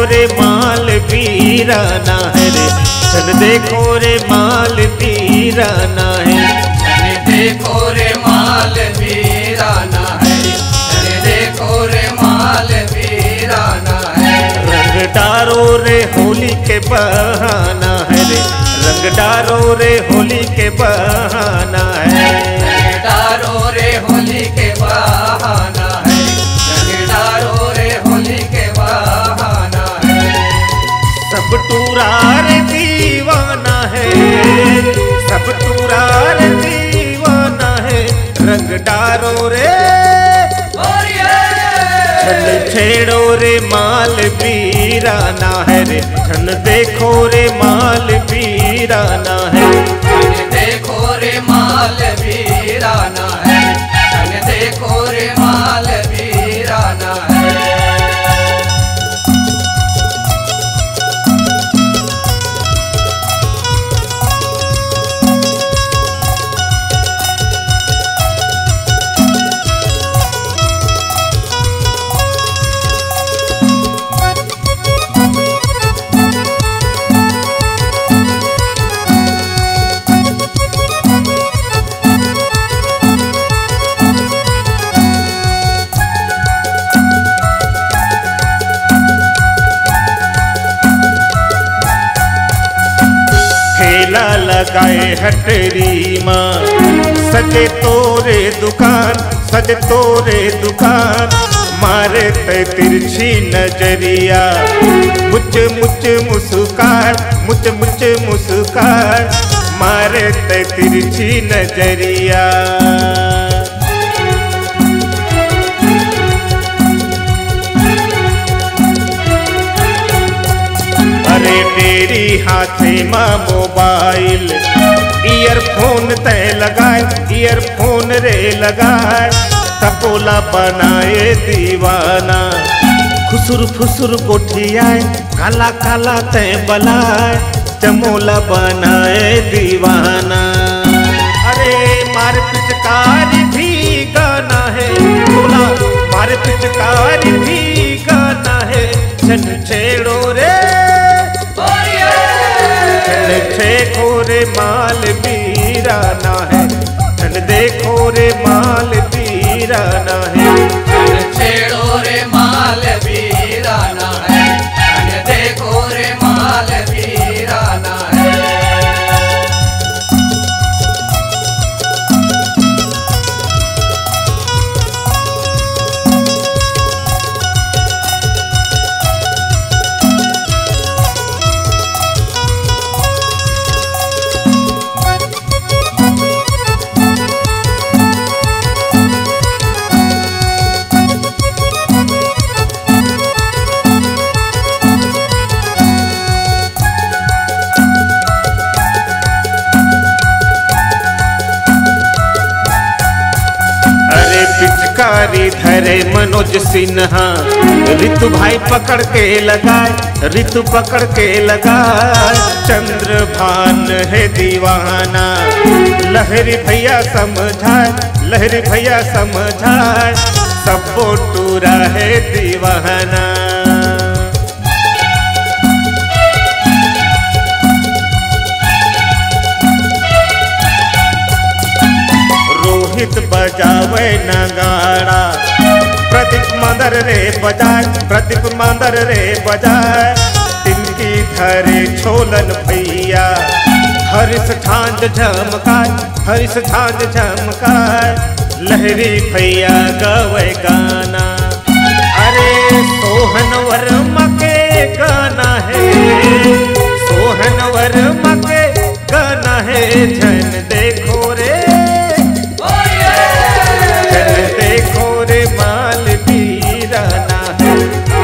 रे माल वीराना है रे, धन देखो रे माल वीराना है। धन देखो रे माल वीराना है, धन देखो रे माल वीराना है। रंग डारो रे होली के बहाना है रे, रंग डारो रे होली के बहाना है। रंग डारो रे होली के बहाना है, रंग डारो रे होली के बहाना है। सब टूरा रे दीवाना है, सब टूरा रे दीवाना है, रंग डारो रे धन छेड़ो रे माल वीराना है रे, धन देखो रे माल वीराना है। धन देखो रे माल वीराना है, धन देखो रे माल वीराना है। ठेला लगाए हटरी माँ, सजे तोरे दुकान, सजे तोरे दुकान, मारे ते तिरछी नजरिया, मुझ मुझ मुस्कान, मुझ मुझ मुस्कान, मारे ते तिरछी नजरिया। अरे मेरी हाथे माँ मोबाइल, ईयरफोन तय लगाए, ईयरफोन रे लगाए, टपोला बनाए दीवाना, खुसुर फुसुर गोठियाए, काला काला तय बलाए, चमोला बनाए दीवाना। अरे मार पिचकारी भी गाना है, बोला मार पिचकारी भी गाना है, छन छेड़ो रे देखो रे माल वीराना है, धन देखो रे माल वीराना है। धन छेड़ो रे माल वीराना है, धन देखो रे माल वीराना है। पिचकारी धरे मनोज सिन्हा, ऋतु भाई पकड़ के लगाए, ऋतु पकड़ के लगाए, चंद्रभान है दीवाना, लहरी भैया समझाए, लहरी भैया समझाए, सबको टूरा है दीवाना। रोहित बजावे नगाड़ा, प्रदीप मंदर रे बजाए, प्रदीप मंदर रे बजाए, तिनकी धरे छोलन भैया, हरिश झांझ झमकाए, हरिश झांझ झमकाए, लहरी भैया गवे गाना। अरे सोहन वर्मा के गाना है, सोहन वर्मा के गाना है, झन देखो रे,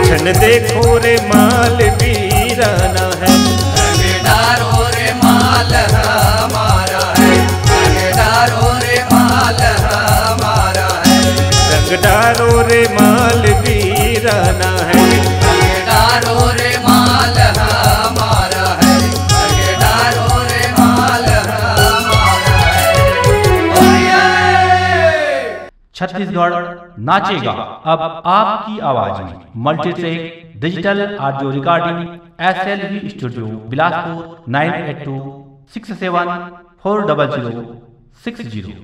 झन देखो रे माल वीराना है। रंग डारो रे माल हमारा है, रंग डारो रे माल हमारा है, रंग डारो रे माल वीराना है, रंग डारो रे माल हमारा है, रंग डारो रे माल हमारा है। छत्तीसगढ़ नाचेगा अब आपकी आवाज में। Multitrack digital audio recording SLV studio Bilaspur 9826740060।